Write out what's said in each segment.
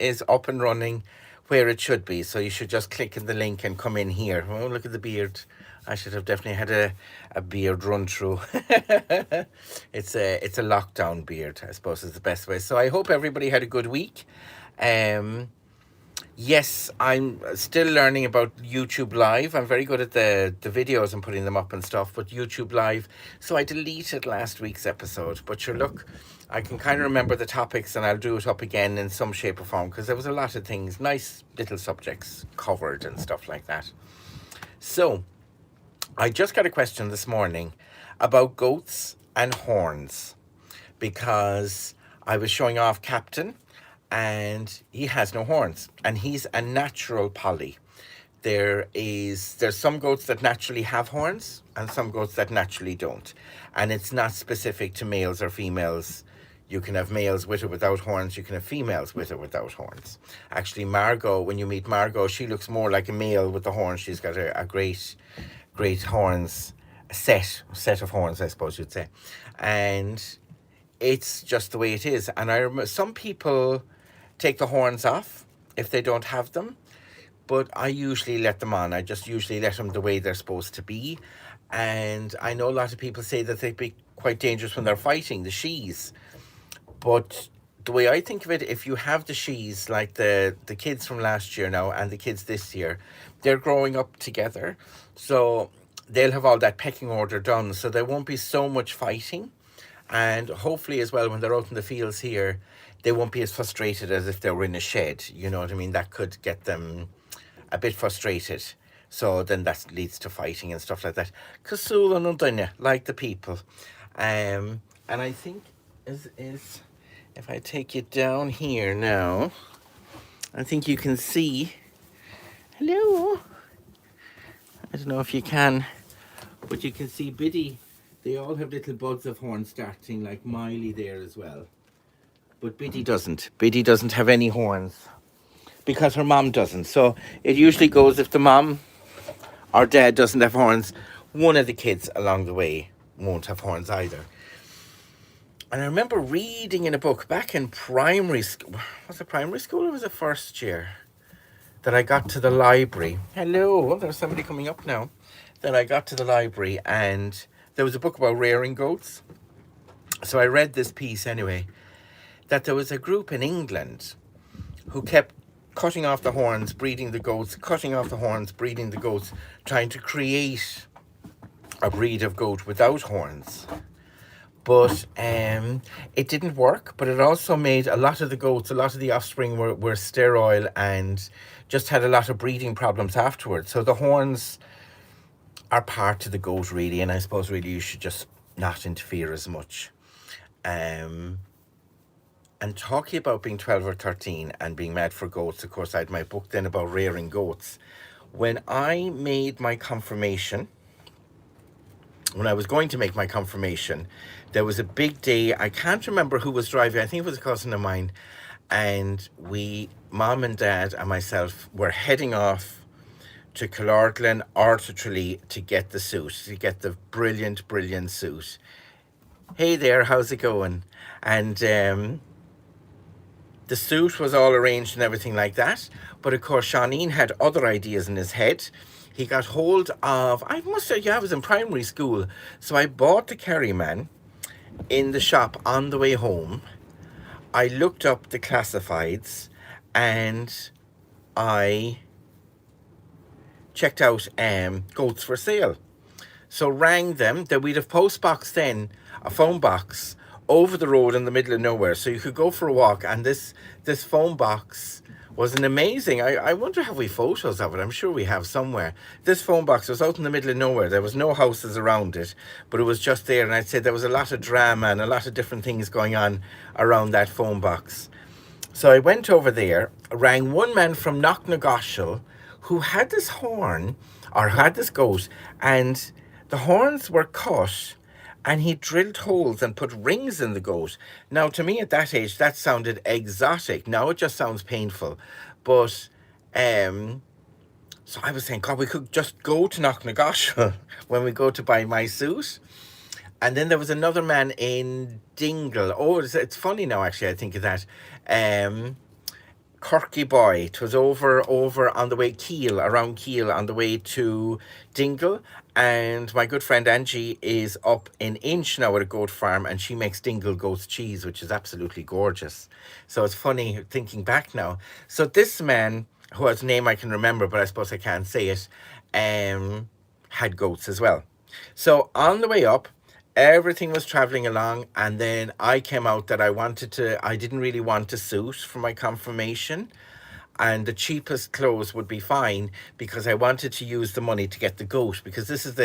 is up and running where it should be. So you should just click in the link and come in here. Oh, look at the beard. I should have definitely had a beard run through. It's a lockdown beard, I suppose is the best way. So I hope everybody had a good week. Um, Yes, I'm still learning about YouTube Live. I'm very good at the videos and putting them up and stuff, but YouTube Live. So I deleted last week's episode. But sure, look, I can kind of remember the topics and I'll do it up again in some shape or form because there was a lot of things, nice little subjects covered and stuff like that. So I just got a question this morning about goats and horns because I was showing off Captain and he has no horns and he's a natural poly. There's some goats that naturally have horns and some goats that naturally don't, and it's not specific to males or females. You can have males with or without horns, you can have females with or without horns. Actually, Margot, when you meet Margot, she looks more like a male with the horns. She's got a great horns, a set of horns, I suppose you'd say. And it's just the way it is. And I remember some people take the horns off if they don't have them, but I usually let them on. I just usually let them the way they're supposed to be. And I know a lot of people say that they'd be quite dangerous when they're fighting, the shees. But the way I think of it, if you have the shees, like the kids from last year now and the kids this year, they're growing up together. So they'll have all that pecking order done. So there won't be so much fighting. And hopefully as well, when they're out in the fields here, they won't be as frustrated as if they were in a shed. You know what I mean? That could get them a bit frustrated. So then that leads to fighting and stuff like that. Cosúil an duine, like the people. And I think is if I take you down here now, I think you can see. Hello. I don't know if you can, but you can see Biddy. They all have little buds of horn starting, like Miley there as well. But Biddy doesn't. Biddy doesn't have any horns because her mom doesn't. So it usually goes if the mom or dad doesn't have horns, one of the kids along the way won't have horns either. And I remember reading in a book back in primary school. Was it primary school or was it first year? That I got to the library. Hello, there's somebody coming up now. That I got to the library and there was a book about rearing goats. So I read this piece anyway, that there was a group in England who kept cutting off the horns, breeding the goats, cutting off the horns, breeding the goats, trying to create a breed of goat without horns. But it didn't work, but it also made a lot of the goats, a lot of the offspring were sterile and just had a lot of breeding problems afterwards. So the horns are part of the goat really, and I suppose really you should just not interfere as much. And talking about being 12 or 13 and being mad for goats, of course I had my book then about rearing goats. When I made my confirmation, when I was going to make my confirmation, there was a big day. I can't remember who was driving. I think it was a cousin of mine. And mom and dad and myself, were heading off to Glen or to Tralee to get the suit, to get the brilliant suit. Hey there, how's it going? And the suit was all arranged and everything like that. But of course, Shawneen had other ideas in his head. He got hold of, I was in primary school. So I bought the Kerryman in the shop on the way home. I looked up the classifieds and I checked out goats for sale. So rang them. That we'd have post box then, a phone box over the road in the middle of nowhere. So you could go for a walk, and this phone box was an amazing. I wonder have we photos of it. I'm sure we have somewhere. This phone box was out in the middle of nowhere. There was no houses around it, but it was just there. And I'd say there was a lot of drama and a lot of different things going on around that phone box. So I went over there, rang one man from Knocknagoshel who had this horn, or had this goat, and the horns were cut, and he drilled holes and put rings in the goat. Now, to me at that age, that sounded exotic. Now it just sounds painful. But, so I was saying, God, we could just go to Knocknagoshel when we go to buy my suit. And then there was another man in Dingle. Oh, it's funny now, actually, I think of that. Corky Boy. It was over on the way around Kiel, on the way to Dingle. And my good friend Angie is up in Inch now at a goat farm, and she makes Dingle goat's cheese, which is absolutely gorgeous. So it's funny thinking back now. So this man, who has a name I can remember, but I suppose I can't say it, had goats as well. So on the way up, everything was traveling along, and then I came out that I didn't really want a suit for my confirmation, and the cheapest clothes would be fine because I wanted to use the money to get the goat, because this is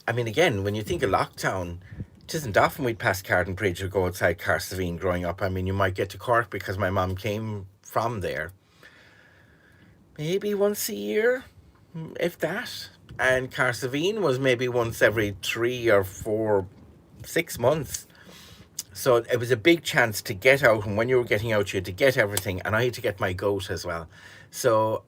I mean, again, when you think of lockdown, it isn't often we'd pass Carden Bridge or go outside Carsavine growing up. I mean, you might get to Cork because my mum came from there maybe once a year, if that. And Carsavine was maybe once every 3 or 4, 6 months. So it was a big chance to get out, and when you were getting out, you had to get everything, and I had to get my goat as well. So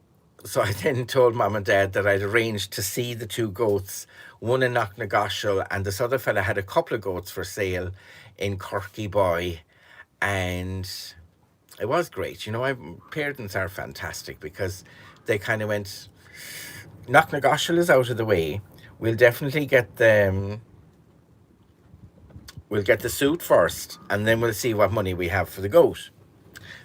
I then told Mum and Dad that I'd arranged to see the 2 goats, one in Knocknagoshel, and this other fella had a couple of goats for sale in Corky Boy, and it was great. You know, parents are fantastic because they kind of went, Knocknagoshel is out of the way. We'll definitely get them. We'll get the suit first, and then we'll see what money we have for the goat.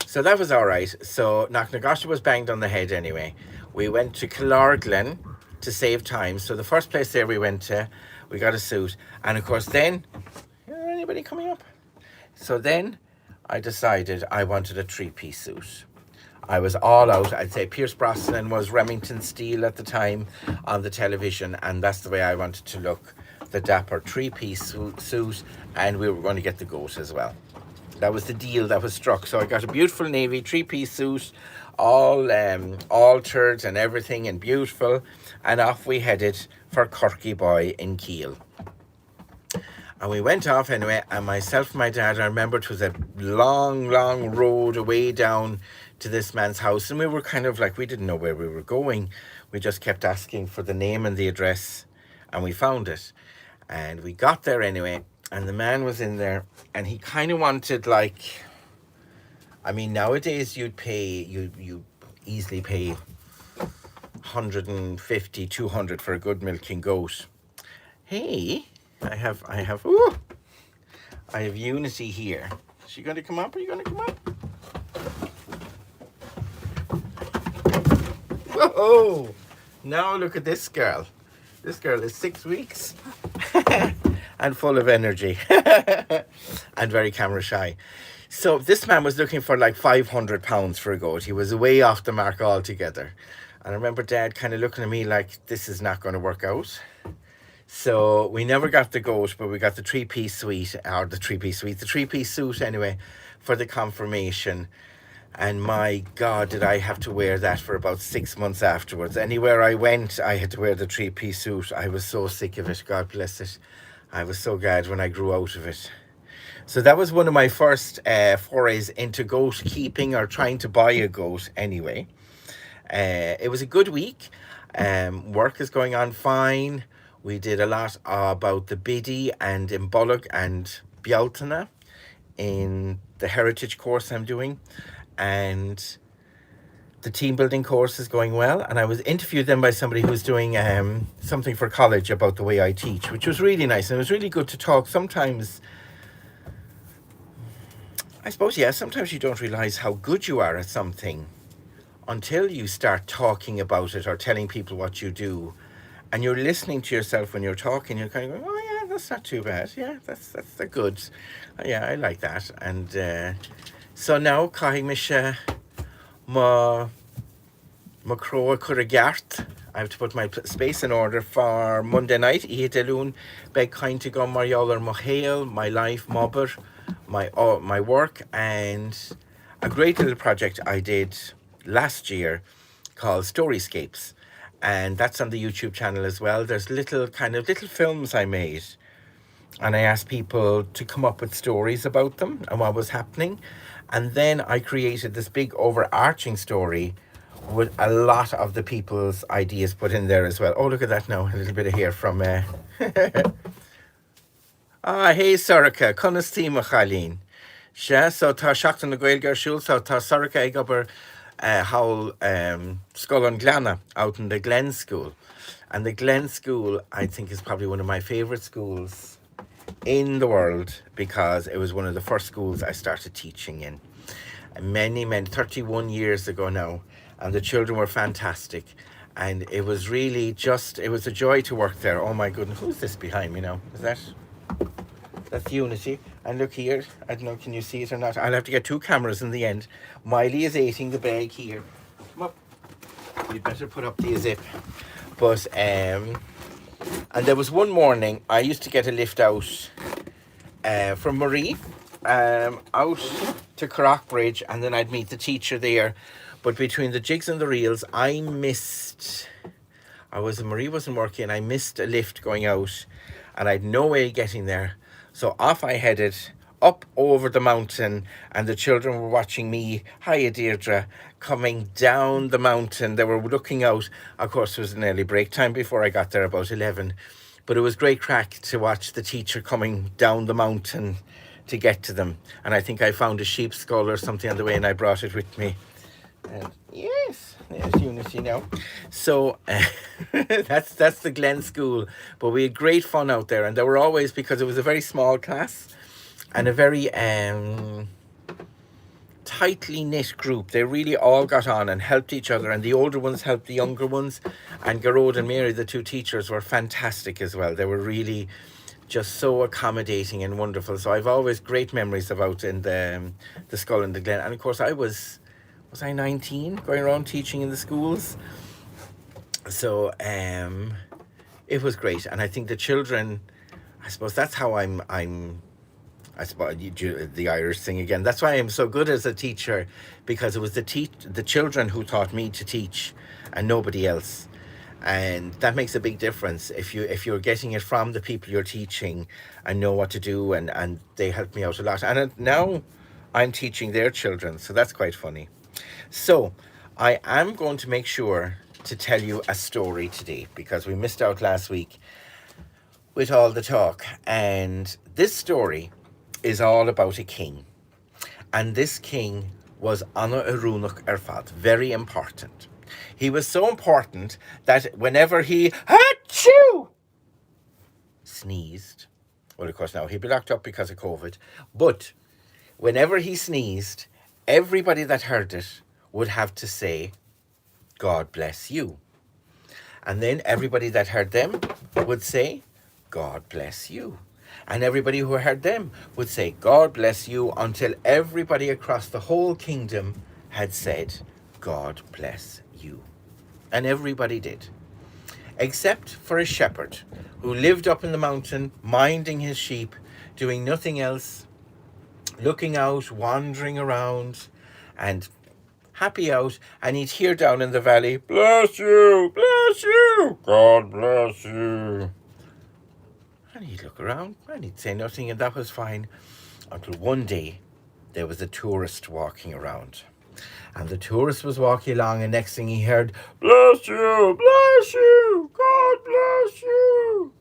So that was all right. So Knocknagoshel was banged on the head anyway. We went to Glen to save time. So the first place there we went to, we got a suit. And of course then, anybody coming up? So then I decided I wanted a 3-piece suit. I was all out. I'd say Pierce Brosnan was Remington Steele at the time on the television, and that's the way I wanted to look. The dapper 3-piece suit, and we were going to get the goat as well. That was the deal that was struck. So I got a beautiful navy 3-piece suit, all altered and everything, and beautiful, and off we headed for Corky Boy in Kiel. And we went off anyway, and myself and my dad, I remember it was a long road away down to this man's house, and we were kind of like, we didn't know where we were going. We just kept asking for the name and the address, and we found it. And we got there anyway, and the man was in there, and he kind of wanted, like, I mean, nowadays you easily pay 150, 200 for a good milking goat. Hey, I have Unity here. Is she going to come up? Are you going to come up? Whoa! Now look at this girl. This girl is 6 weeks and full of energy and very camera shy. So this man was looking for like £500 for a goat. He was way off the mark altogether. And I remember Dad kind of looking at me like, this is not going to work out. So we never got the goat, but we got the 3-piece suit anyway, for the confirmation. And my God, did I have to wear that for about 6 months afterwards. Anywhere I went, I had to wear the 3-piece suit. I was so sick of it, God bless it. I was so glad when I grew out of it. So that was one of my first forays into goat keeping, or trying to buy a goat anyway. It was a good week. Work is going on fine. We did a lot about the Biddy and in Bullock and Bealtaine in the heritage course I'm doing. And the team building course is going well. And I was interviewed then by somebody who was doing something for college about the way I teach, which was really nice. And it was really good to talk. Sometimes, I suppose, yeah, sometimes you don't realize how good you are at something until you start talking about it or telling people what you do. And you're listening to yourself when you're talking. You're kind of going, oh, yeah, that's not too bad. Yeah, that's good. Yeah, I like that. And so now, Caimisha, ma croa Curragart. I have to put my space in order for Monday night. Ihedelun, beg kind to go Marioler Mohail, my life, mobber, my work, and a great little project I did last year called Storyscapes. And that's on the YouTube channel as well. There's little films I made, and I asked people to come up with stories about them and what was happening. And then I created this big overarching story with a lot of the people's ideas put in there as well. Oh, look at that now. A little bit of hair from... hey, Soraka. Conas Tima Chalín. So tá seachtain na Gaeilge Siúl, so tá Soraka ag obair whole Skull and Glen out in the Glen School. And the Glen School, I think, is probably one of my favourite schools in the world because it was one of the first schools I started teaching in. Many, 31 years ago now. And the children were fantastic. And it was really just, it was a joy to work there. Oh my goodness, who's this behind me now? That's Unity. And look here, I don't know, can you see it or not? I'll have to get two cameras in the end. Miley is eating the bag here. Come up. You'd better put up the zip. But, and there was one morning, I used to get a lift out from Marie, out to Crockbridge, and then I'd meet the teacher there. But between the jigs and the reels, Marie wasn't working, and I missed a lift going out, and I'd no way getting there. So off I headed up over the mountain, and the children were watching me, hiya Deirdre, coming down the mountain. They were looking out. Of course, it was nearly break time before I got there, about 11. But it was great crack to watch the teacher coming down the mountain to get to them. And I think I found a sheep's skull or something on the way, and I brought it with me. And yes, there's Unity now. So that's the Glen School. But we had great fun out there, and there were always, because it was a very small class and a very tightly knit group. They really all got on and helped each other, and the older ones helped the younger ones. And Garrod and Mary, the two teachers, were fantastic as well. They were really just so accommodating and wonderful. So I've always great memories about in the Skull and the Glen. And of course was I 19 going around teaching in the schools? So it was great. And I think the children, I suppose that's how I suppose the Irish thing again. That's why I'm so good as a teacher, because it was the children who taught me to teach and nobody else. And that makes a big difference if you're getting it from the people you're teaching and know what to do, and they helped me out a lot. And now I'm teaching their children, so that's quite funny. So I am going to make sure to tell you a story today, because we missed out last week with all the talk. And this story is all about a king. And this king was Anna Arunach Erfad, very important. He was so important that whenever he achoo sneezed, well, of course now he'd be locked up because of COVID, but whenever he sneezed, everybody that heard it would have to say, God bless you. And then everybody that heard them would say, God bless you. And everybody who heard them would say, God bless you, until everybody across the whole kingdom had said, God bless you. And everybody did. Except for a shepherd who lived up in the mountain, minding his sheep, doing nothing else, looking out, wandering around, and happy out. And he'd hear down in the valley, bless you, God bless you. And he'd look around and he'd say nothing, and that was fine, until one day there was a tourist walking around. And the tourist was walking along, and next thing he heard, bless you, God bless you.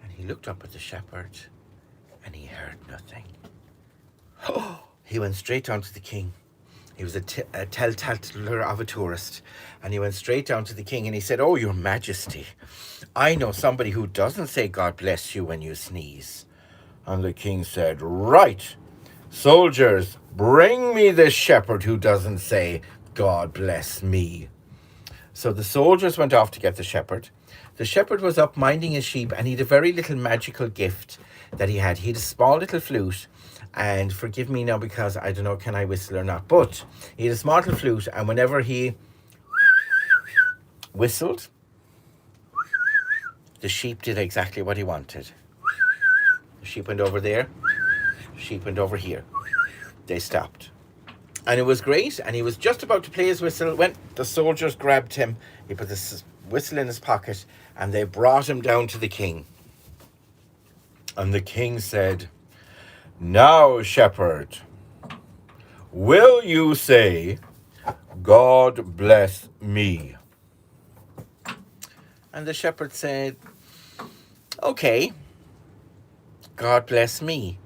And he looked up at the shepherd and he heard nothing. He went straight down to the king. He was a telltaler of a tourist. And he went straight down to the king and he said, oh, your majesty, I know somebody who doesn't say God bless you when you sneeze. And the king said, right, soldiers, bring me this shepherd who doesn't say God bless me. So the soldiers went off to get the shepherd. The shepherd was up minding his sheep, and he had a very little magical gift that he had. He had a small little flute, and forgive me now because I don't know, can I whistle or not, but he had a small little flute, and whenever he whistled, the sheep did exactly what he wanted. The sheep went over there, the sheep went over here. They stopped. And it was great, and he was just about to play his whistle when the soldiers grabbed him. He put the whistle in his pocket, and they brought him down to the king. And the king said, now, shepherd, will you say, God bless me? And the shepherd said, okay, God bless me.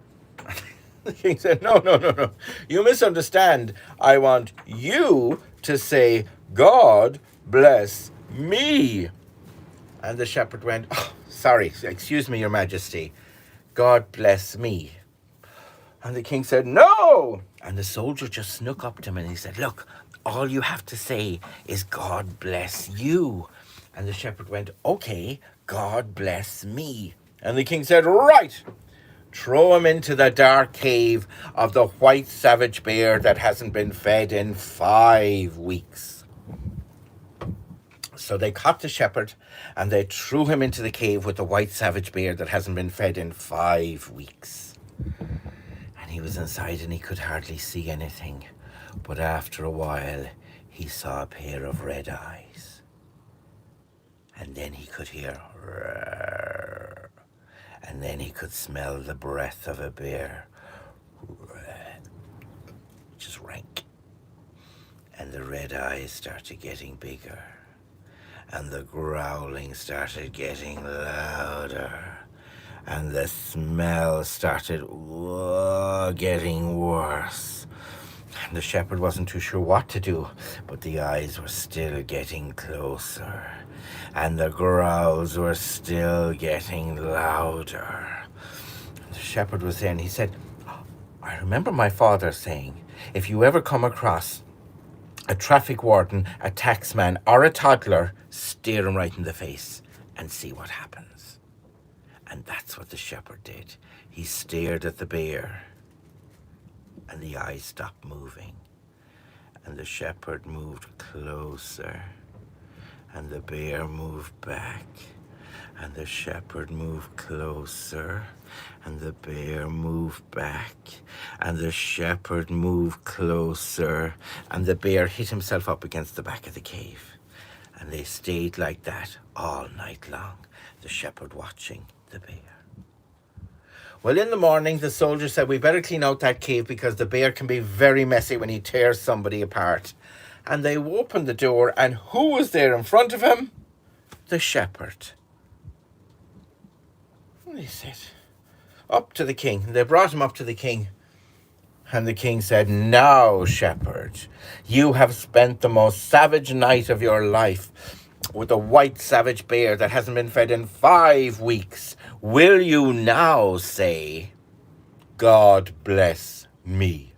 The king said, no, no, no, no. You misunderstand. I want you to say, God bless me. And the shepherd went, oh, sorry, excuse me, your majesty. God bless me. And the king said, no. And the soldier just snuck up to him and he said, look, all you have to say is God bless you. And the shepherd went, okay, God bless me. And the king said, right. Throw him into the dark cave of the white savage bear that hasn't been fed in 5 weeks. So they caught the shepherd and they threw him into the cave with the white savage bear that hasn't been fed in 5 weeks. And he was inside and he could hardly see anything. But after a while, he saw a pair of red eyes. And then he could hear, "Roar." And then he could smell the breath of a bear, which is rank. And the red eyes started getting bigger. And the growling started getting louder. And the smell started getting worse. And the shepherd wasn't too sure what to do, but the eyes were still getting closer. And the growls were still getting louder. And the shepherd was saying, he said, I remember my father saying, if you ever come across a traffic warden, a taxman, or a toddler, stare him right in the face and see what happens. And that's what the shepherd did. He stared at the bear, and the eyes stopped moving. And the shepherd moved closer, and the bear moved back. And the shepherd moved closer, and the bear moved back. And the shepherd moved closer, and the bear hit himself up against the back of the cave. And they stayed like that all night long, the shepherd watching the bear. Well, in the morning, the soldier said, we better clean out that cave because the bear can be very messy when he tears somebody apart. And they opened the door, and who was there in front of him? The shepherd. And they said, up to the king. And they brought him up to the king. And the king said, now, shepherd, you have spent the most savage night of your life with a white savage bear that hasn't been fed in 5 weeks. Will you now say, God bless me?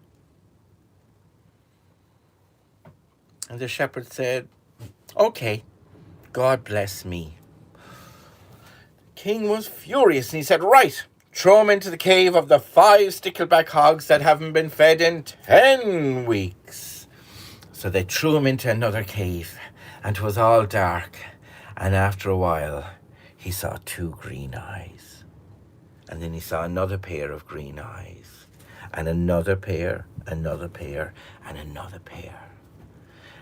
And the shepherd said, okay, God bless me. The king was furious and he said, right, throw him into the cave of the 5 stickleback hogs that haven't been fed in 10 weeks. So they threw him into another cave, and it was all dark. And after a while, he saw 2 green eyes. And then he saw another pair of green eyes. And another pair, and another pair.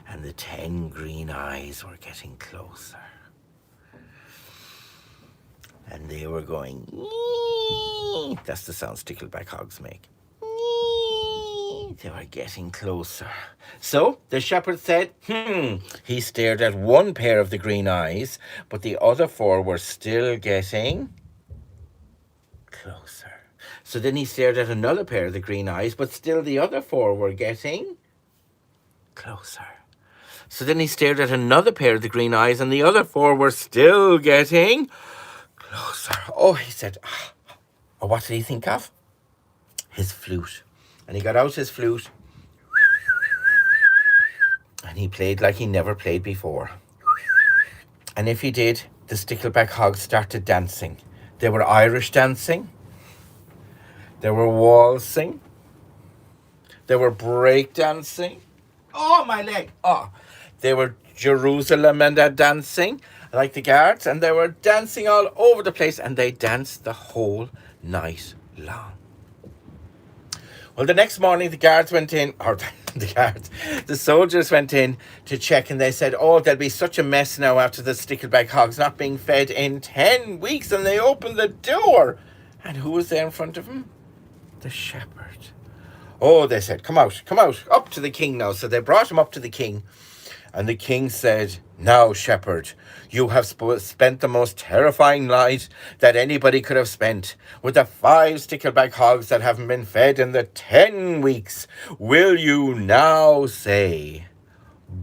And the 10 green eyes were getting closer. And they were going, ee. That's the sound stickleback hogs make. Ee. They were getting closer. So the shepherd said, He stared at one pair of the green eyes, but the other 4 were still getting closer. So then he stared at another pair of the green eyes, but still the other 4 were getting closer. So then he stared at another pair of the green eyes, and the other 4 were still getting closer. Oh, he said, oh, what did he think of? His flute. And he got out his flute, and he played like he never played before. And if he did, the stickleback hogs started dancing. They were Irish dancing. They were waltzing. They were break dancing. Oh, my leg. Oh, they were Jerusalem and dancing like the guards, and they were dancing all over the place, and they danced the whole night long. Well, the next morning the guards went in, or the soldiers went in to check, and they said, oh, there'll be such a mess now after the stickleback hogs not being fed in 10 weeks, and they opened the door. And who was there in front of him? The shepherd. Oh, they said, come out, up to the king now. So they brought him up to the king. And the king said, "Now, shepherd, you have spent the most terrifying night that anybody could have spent with the 5 stickleback hogs that haven't been fed in the 10 weeks. Will you now say,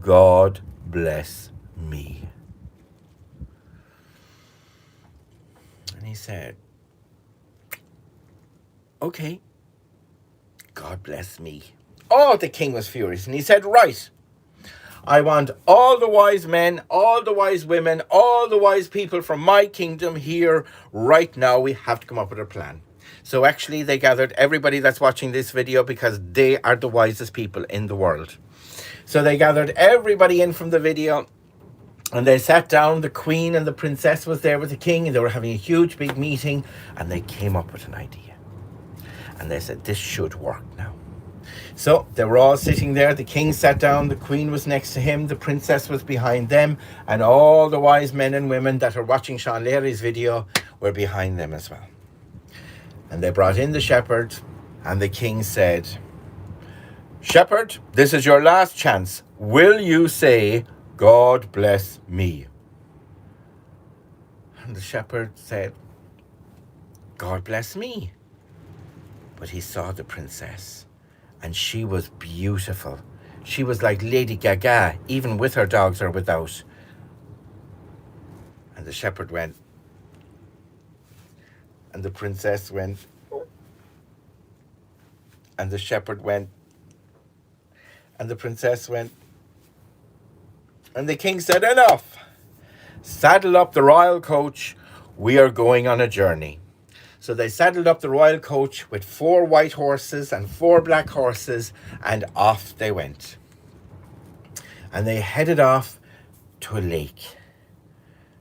'God bless me'?" And he said, "Okay, God bless me." Oh, the king was furious, and he said, "Right, I want all the wise men, all the wise women, all the wise people from my kingdom here right now. We have to come up with a plan." So actually they gathered everybody that's watching this video because they are the wisest people in the world. So they gathered everybody in from the video, and they sat down. The queen and the princess was there with the king, and they were having a huge big meeting, and they came up with an idea. And they said, this should work now. So they were all sitting there. The king sat down, the queen was next to him, the princess was behind them, and all the wise men and women that are watching Sean Leary's video were behind them as well. And they brought in the shepherd, and the king said, "Shepherd, this is your last chance. Will you say, 'God bless me'?" And the shepherd said, "God bless me." But he saw the princess, and she was beautiful. She was like Lady Gaga, even with her dogs or without. And the shepherd went, and the princess went, and the shepherd went, and the princess went. And the king said, "Enough! Saddle up the royal coach. We are going on a journey." So they saddled up the royal coach with 4 white horses and 4 black horses, and off they went. And they headed off to a lake.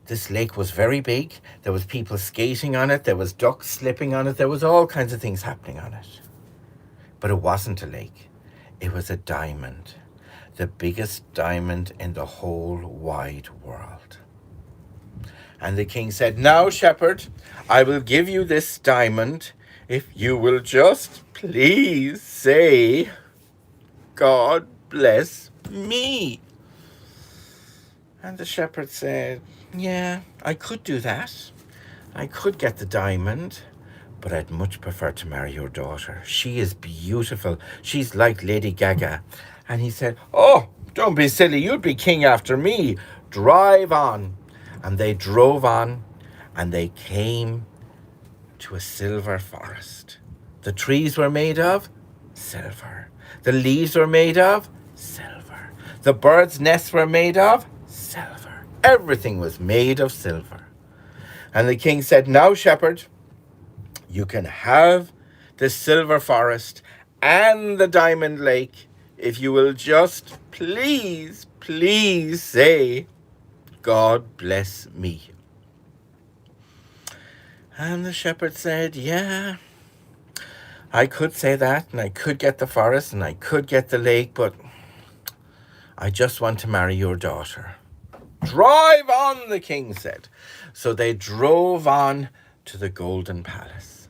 This lake was very big. There was people skating on it. There was ducks slipping on it. There was all kinds of things happening on it. But it wasn't a lake. It was a diamond. The biggest diamond in the whole wide world. And the king said, "Now, shepherd, I will give you this diamond if you will just please say, 'God bless me.'" And the shepherd said, "Yeah, I could do that. I could get the diamond, but I'd much prefer to marry your daughter. She is beautiful. She's like Lady Gaga." And he said, "Oh, don't be silly. You'd be king after me. Drive on." And they drove on, and they came to a silver forest. The trees were made of silver. The leaves were made of silver. The birds' nests were made of silver. Everything was made of silver. And the king said, "Now, shepherd, you can have the silver forest and the diamond lake if you will just please, please say, 'God bless me.'" And the shepherd said, "Yeah, I could say that, and I could get the forest, and I could get the lake, but I just want to marry your daughter." "Drive on," the king said. So they drove on to the golden palace.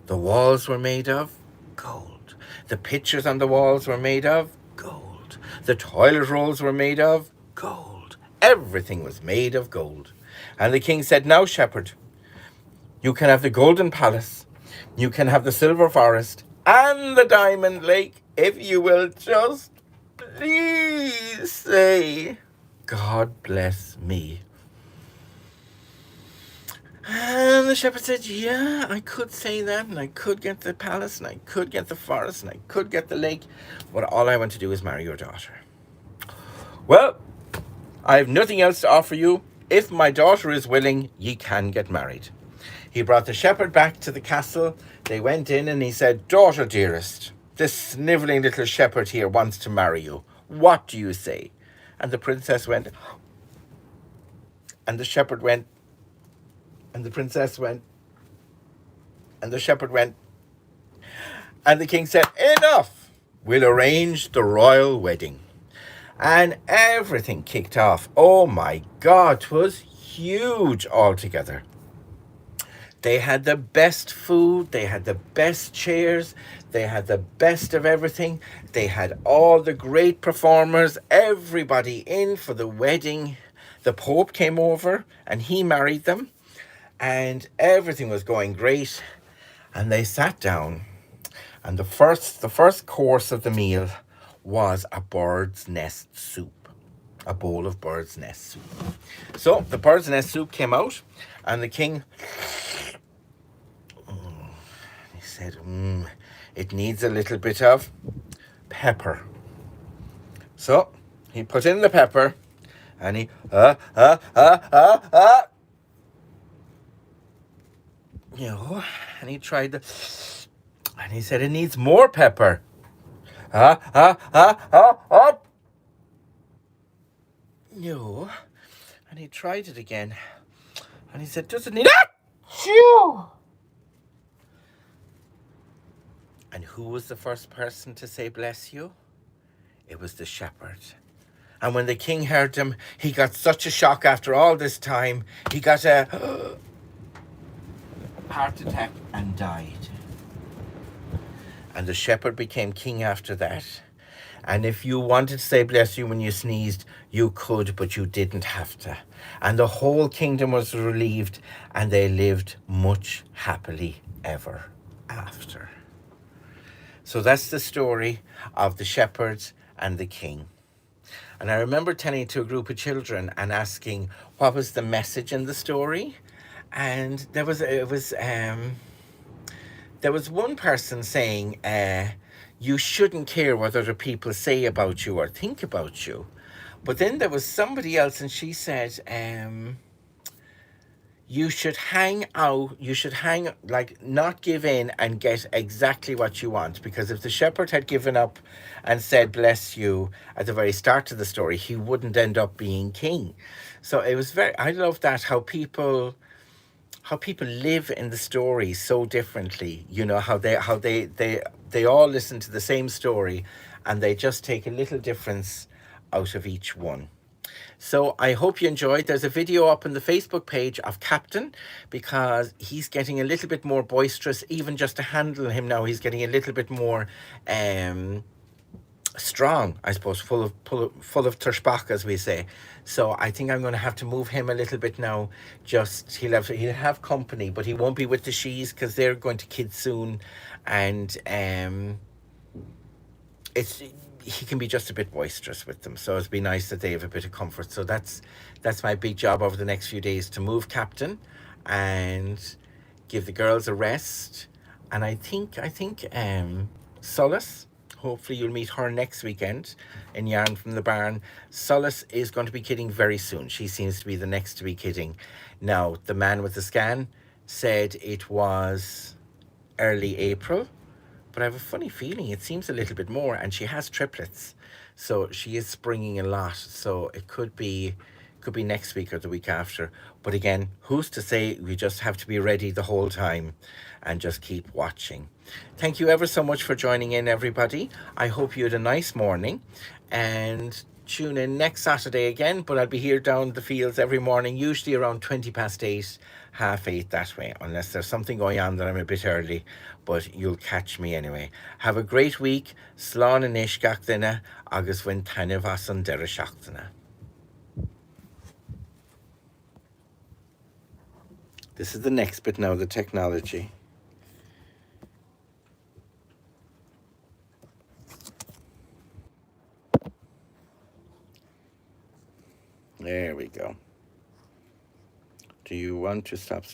The walls were made of gold. The pictures on the walls were made of gold. The toilet rolls were made of gold. Everything was made of gold. And the king said, "Now, shepherd, you can have the golden palace, you can have the silver forest, and the diamond lake if you will just please say, 'God bless me.'" And the shepherd said, "Yeah, I could say that, and I could get the palace, and I could get the forest, and I could get the lake, but all I want to do is marry your daughter." "Well, I have nothing else to offer you. If my daughter is willing, ye can get married." He brought the shepherd back to the castle. They went in, and he said, "Daughter dearest, this snivelling little shepherd here wants to marry you. What do you say?" And the princess went, and the shepherd went, and the princess went, and the shepherd went. And the king said, "Enough! We'll arrange the royal wedding." And everything kicked off. Oh my God, 'twas huge altogether. They had the best food, they had the best chairs, they had the best of everything. They had all the great performers, everybody in for the wedding. The Pope came over and he married them, and everything was going great. And they sat down, and the first course of the meal was a bird's nest soup, a bowl of bird's nest soup. So the bird's nest soup came out, and the king, he said, it needs a little bit of pepper. So he put in the pepper, and he you know, and he tried the, and he said it needs more pepper. No, and he tried it again, and he said, does it need? Phew. And who was the first person to say bless you? It was the shepherd. And when the king heard him, he got such a shock after all this time. He got a heart attack and died. And the shepherd became king after that. And if you wanted to say bless you when you sneezed, you could, but you didn't have to. And the whole kingdom was relieved, and they lived much happily ever after. So that's the story of the shepherds and the king. And I remember telling it to a group of children and asking what was the message in the story. And there was one person saying, you shouldn't care what other people say about you or think about you. But then there was somebody else, and she said, you should hang out, like, not give in and get exactly what you want. Because if the shepherd had given up and said, bless you, at the very start of the story, he wouldn't end up being king. So it was I love that, how people live in the story so differently. You know, how they all listen to the same story, and they just take a little difference out of each one. So I hope you enjoyed. There's a video up on the Facebook page of Captain, because he's getting a little bit more boisterous. Even just to handle him now, he's getting a little bit more strong, I suppose, full of Terschbach, as we say. So I think I'm going to have to move him a little bit now. Just he'll have company, but he won't be with the she's because they're going to kids soon, and he can be just a bit boisterous with them. So it'd be nice that they have a bit of comfort. So that's my big job over the next few days, to move Captain and give the girls a rest. And I think Solace, hopefully you'll meet her next weekend in Yarn from the Barn. Solace is going to be kidding very soon. She seems to be the next to be kidding. Now, the man with the scan said it was early April, but I have a funny feeling it seems a little bit more, and she has triplets. So she is springing a lot. So it could be next week or the week after. But again, who's to say? We just have to be ready the whole time and just keep watching. Thank you ever so much for joining in, everybody. I hope you had a nice morning, and tune in next Saturday again. But I'll be here down the fields every morning, usually around 8:20, 8:30 that way, unless there's something going on that I'm a bit early. But you'll catch me anyway. Have a great week. Slán in éisceachtaine agus bhain taine vas an deire seachtaine. This is the next bit now, the technology. There we go. Do you want to stop